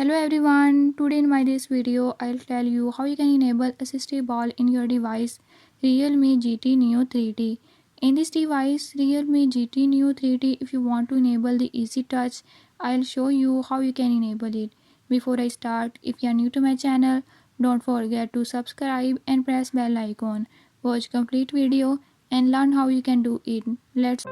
Hello everyone, today in my this video I'll tell you how you can enable Assistive Ball in your device Realme GT Neo 3D. In this device Realme GT Neo 3D, if you want to enable the easy touch, I'll show you how you can enable it. Before I start, if you are new to my channel, don't forget to subscribe and press bell icon. Watch complete video and learn how you can do it. Let's